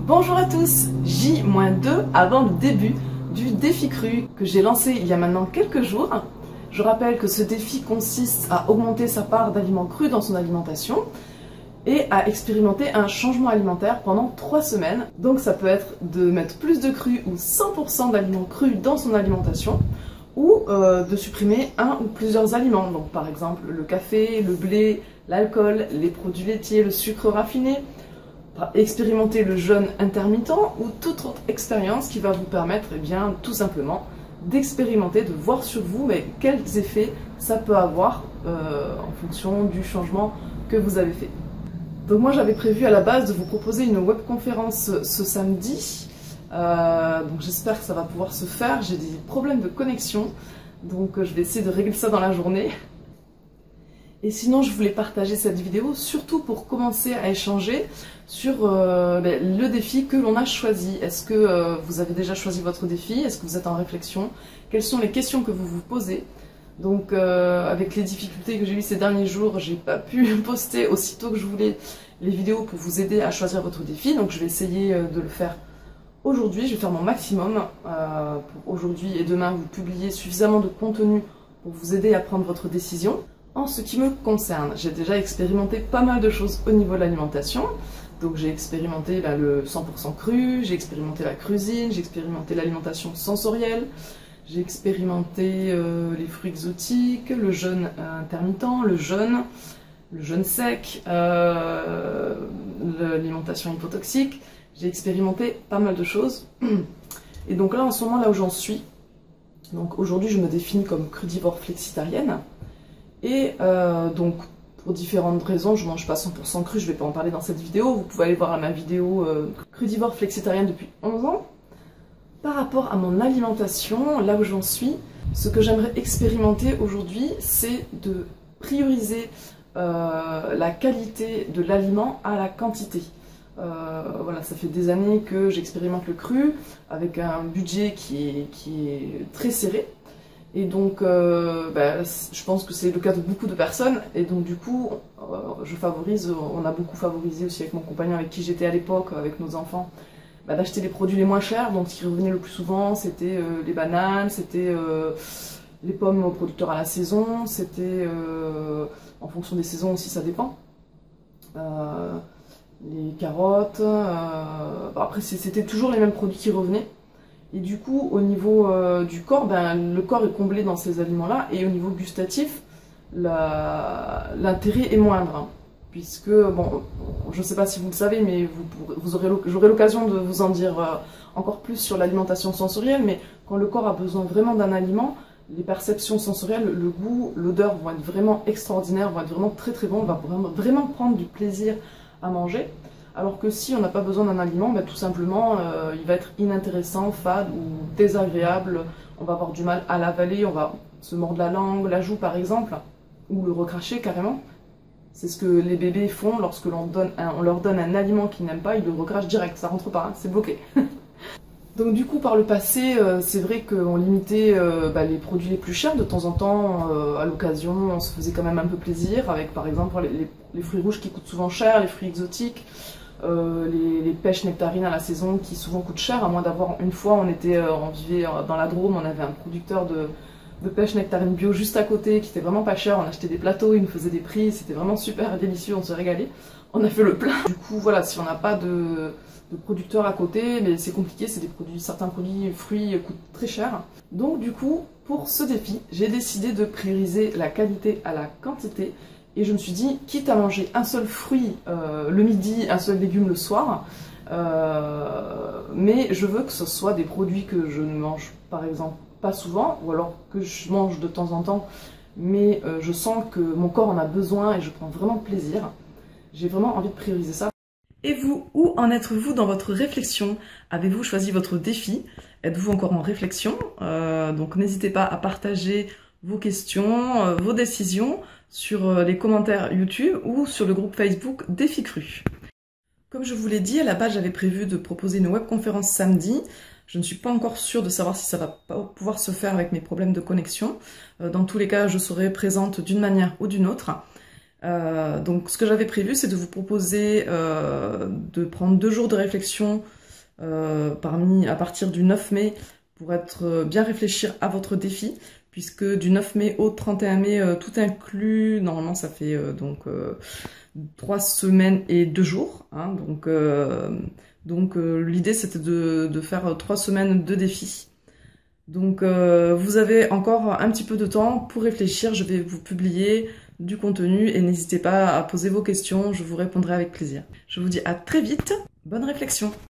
Bonjour à tous, J-2 avant le début du défi cru que j'ai lancé il y a maintenant quelques jours. Je rappelle que ce défi consiste à augmenter sa part d'aliments crus dans son alimentation et à expérimenter un changement alimentaire pendant 3 semaines. Donc ça peut être de mettre plus de crus ou 100% d'aliments crus dans son alimentation ou de supprimer un ou plusieurs aliments. Donc par exemple le café, le blé, l'alcool, les produits laitiers, le sucre raffiné. Expérimenter le jeûne intermittent ou toute autre expérience qui va vous permettre tout simplement d'expérimenter, de voir sur vous quels effets ça peut avoir en fonction du changement que vous avez fait. Donc moi j'avais prévu à la base de vous proposer une webconférence ce samedi, donc j'espère que ça va pouvoir se faire. J'ai des problèmes de connexion, donc je vais essayer de régler ça dans la journée. Et sinon, je voulais partager cette vidéo surtout pour commencer à échanger sur le défi que l'on a choisi. Est-ce que vous avez déjà choisi votre défi? Est-ce que vous êtes en réflexion? Quelles sont les questions que vous vous posez? Donc, avec les difficultés que j'ai eues ces derniers jours, j'ai pas pu poster aussitôt que je voulais les vidéos pour vous aider à choisir votre défi. Donc, je vais essayer de le faire aujourd'hui. Je vais faire mon maximum pour aujourd'hui et demain vous publier suffisamment de contenu pour vous aider à prendre votre décision. En ce qui me concerne, j'ai déjà expérimenté pas mal de choses au niveau de l'alimentation. Donc j'ai expérimenté le 100% cru, j'ai expérimenté la cuisine, j'ai expérimenté l'alimentation sensorielle, j'ai expérimenté les fruits exotiques, le jeûne intermittent, le jeûne sec, l'alimentation hypotoxique. J'ai expérimenté pas mal de choses. Et donc là, en ce moment, là où j'en suis, donc aujourd'hui, je me définis comme crudivore flexitarienne. Et donc, pour différentes raisons, je ne mange pas 100% cru, je ne vais pas en parler dans cette vidéo. Vous pouvez aller voir ma vidéo crudivore flexitarienne depuis 11 ans. Par rapport à mon alimentation, là où j'en suis, ce que j'aimerais expérimenter aujourd'hui, c'est de prioriser la qualité de l'aliment à la quantité. Voilà, ça fait des années que j'expérimente le cru avec un budget qui est très serré. Et donc, je pense que c'est le cas de beaucoup de personnes. Et donc, du coup, on a beaucoup favorisé aussi avec mon compagnon avec qui j'étais à l'époque, avec nos enfants, d'acheter les produits les moins chers. Donc, ce qui revenait le plus souvent, c'était les bananes, c'était les pommes aux producteurs à la saison, c'était, en fonction des saisons aussi, ça dépend. Les carottes. Après, c'était toujours les mêmes produits qui revenaient. Et du coup, au niveau du corps, le corps est comblé dans ces aliments-là. Et au niveau gustatif, l'intérêt est moindre. Puisque, bon, je ne sais pas si vous le savez, mais j'aurai l'occasion de vous en dire encore plus sur l'alimentation sensorielle. Mais quand le corps a besoin vraiment d'un aliment, les perceptions sensorielles, le goût, l'odeur vont être vraiment extraordinaires, vont être vraiment très très bons. On va vraiment prendre du plaisir à manger. Alors que si on n'a pas besoin d'un aliment, tout simplement, il va être inintéressant, fade ou désagréable. On va avoir du mal à l'avaler, on va se mordre la langue, la joue par exemple, ou le recracher carrément. C'est ce que les bébés font lorsque on leur donne un aliment qu'ils n'aiment pas, ils le recrachent direct, ça rentre pas, hein, c'est bloqué. Donc du coup, par le passé, c'est vrai qu'on limitait les produits les plus chers de temps en temps. À l'occasion, on se faisait quand même un peu plaisir avec par exemple les fruits rouges qui coûtent souvent cher, les fruits exotiques. Les pêches nectarines à la saison qui souvent coûtent cher, à moins d'avoir une fois on vivait dans la Drôme, on avait un producteur de pêche nectarine bio juste à côté qui était vraiment pas cher, on achetait des plateaux, il nous faisait des prix, c'était vraiment super délicieux, on se régalait, on a fait le plein. Du coup voilà, si on n'a pas de producteur à côté, mais c'est compliqué, c'est certains produits, fruits coûtent très cher. Donc du coup, pour ce défi, j'ai décidé de prioriser la qualité à la quantité. Et je me suis dit, quitte à manger un seul fruit le midi, un seul légume le soir, mais je veux que ce soit des produits que je ne mange par exemple pas souvent, ou alors que je mange de temps en temps, mais je sens que mon corps en a besoin et je prends vraiment plaisir. J'ai vraiment envie de prioriser ça. Et vous, où en êtes-vous dans votre réflexion? Avez-vous choisi votre défi? Êtes-vous encore en réflexion? Donc n'hésitez pas à partager vos questions, vos décisions sur les commentaires YouTube ou sur le groupe Facebook Défi Cru. Comme je vous l'ai dit, à la base j'avais prévu de proposer une webconférence samedi. Je ne suis pas encore sûre de savoir si ça va pouvoir se faire avec mes problèmes de connexion. Dans tous les cas, je serai présente d'une manière ou d'une autre. Donc ce que j'avais prévu, c'est de vous proposer de prendre 2 jours de réflexion à partir du 9 mai pour bien réfléchir à votre défi, puisque du 9 mai au 31 mai, tout inclus, normalement ça fait 3 semaines et 2 jours. Hein, donc l'idée c'était de faire 3 semaines de défi. Donc vous avez encore un petit peu de temps pour réfléchir, je vais vous publier du contenu et n'hésitez pas à poser vos questions, je vous répondrai avec plaisir. Je vous dis à très vite, bonne réflexion!